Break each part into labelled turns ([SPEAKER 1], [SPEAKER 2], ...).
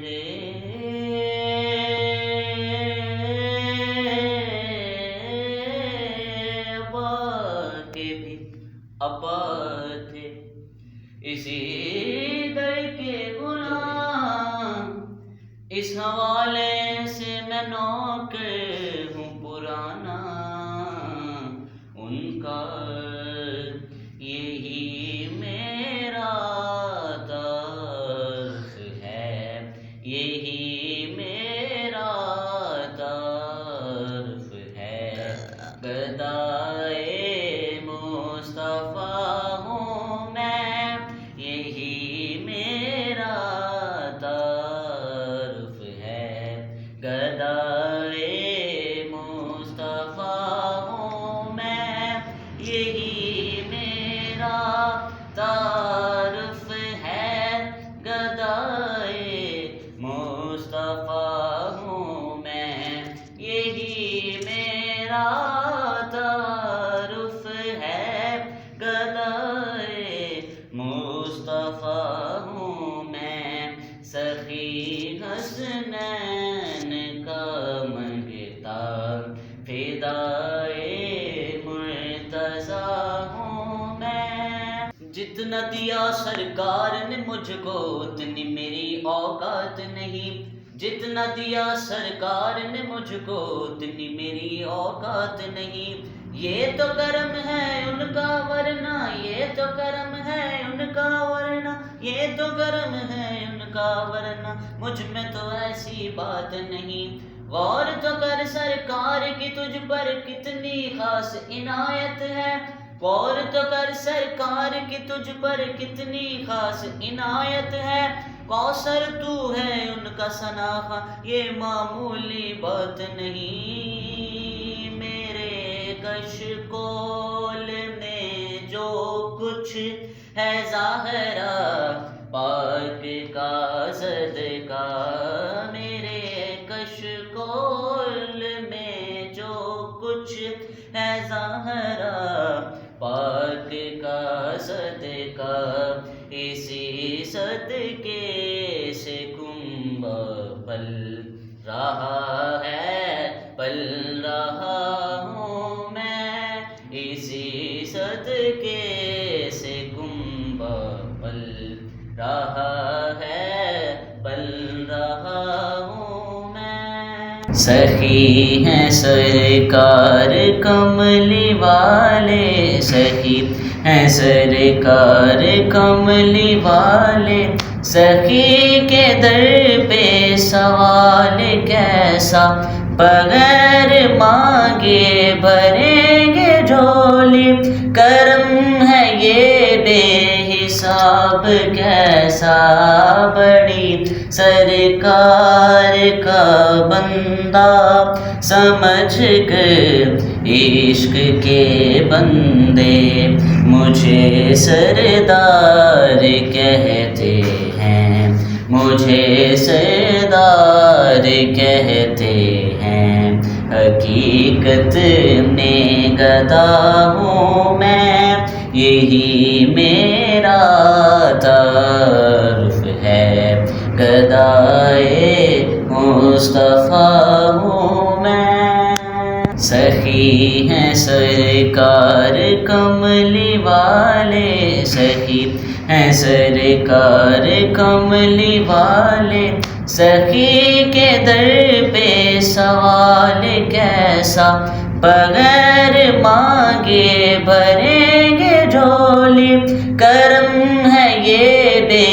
[SPEAKER 1] میرے ابا کے بھی ابا تھے، اسی در کے غلام، اس حوالے سے میں نوکر ہوں پرانا ان کا، یہی میرا طرف ہے، یہی میرا طرف ہے، گدائے مصطفیٰ ہوں میں، یہی میرا طرف ہے، گدائے مصطفیٰ ہوں میں، یہی میرا طرف ہے، گدائے مصطفیٰ ہوں میں، یہی میرا طرف ہے، گدائے مصطفیٰ ہوں میں، سخی حسنین کا منگتا فدائے مرتضیٰ ہوں میں، جتنا دیا سرکار نے مجھ کو اتنی میری اوقات نہیں، جتنا دیا سرکار نے مجھ کو اتنی میری اوقات نہیں، یہ تو کرم ہے ان کا ورنہ، یہ تو کرم ہے ان کا ورنہ، یہ تو کرم ہے ان کا ورنہ، مجھ میں تو ایسی بات نہیں، غور تو کر سرکار کی تجھ پر کتنی خاص عنایت ہے، غور تو کر سرکار کی تجھ پر کتنی خاص عنایت ہے، کوثر تو ہے ان کا ثناء، یہ معمولی بات نہیں، میرے کشکول میں جو کچھ ہے ظاہرہ پاک کا صدقہ، میرے کشکول میں جو کچھ ہے ظاہرہ پاک کا صدقہ، اسی صدقے سے کنبہ پل رہا ہے، پل رہا ہوں میں، اسی صدقے سے کنبہ پل رہا ہے، پل رہا ہوں میں، سخی ہیں سرکار کملی والے، سخی ہیں سرکار کملی والے، سخی کے در پہ سوال کیسا، بغیر مانگے بھریں گے جھولی، کرم ہے یہ بے حساب کیسا، بڑی سرکار کا بندہ سمجھ کر عشق کے بندے مجھے سردار کہتے ہیں، مجھے سردار کہتے ہیں، حقیقت میں گدا ہوں میں، یہی میرا طرف ہے، گدائے مصطفیٰ ہوں میں، سخی ہیں سرکار کملی والے، سخی ہیں سرکار کملی والے، سخی کے در پہ سوال کیسا، بغیر مانگے بھریں گے جھولی، کرم ہے یہ بے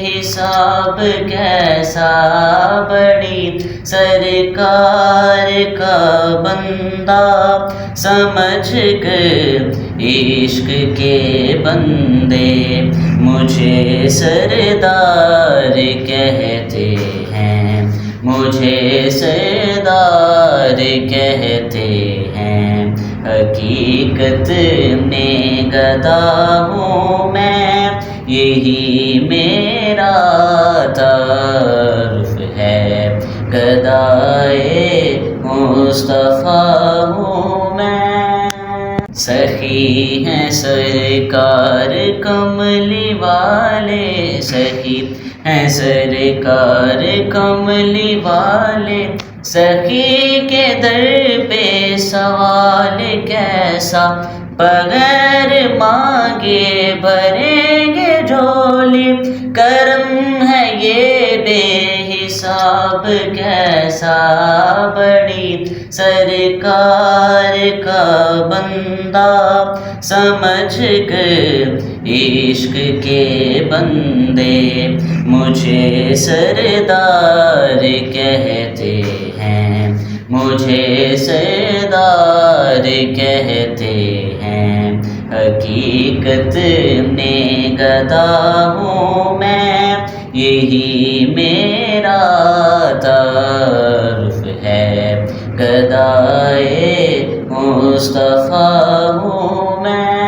[SPEAKER 1] حساب کیسا، بڑی سرکار کا بندہ سمجھ کر عشق کے بندے مجھے سردار کہتے ہیں، مجھے سردار کہتے ہیں، حقیقت میں گدا ہوں میں، یہی میرا طرف ہے، گدائے مصطفیٰ ہوں میں، سخی ہیں سرکار کملی والے، سخی ہیں سرکار کملی والے، سخی کے در پہ سوال کیسا، بغیر مانگے بھریں گے جھولی، کرم ہے یہ بے حساب کیسا، بڑی سرکار کا بندہ سمجھ کر عشق کے بندے مجھے سردار کہتے ہیں، مجھے سردار کہتے ہیں، حقیقت میں گدا ہوں میں، یہی میرا تعارف ہے، گدائے مصطفیٰ ہوں میں۔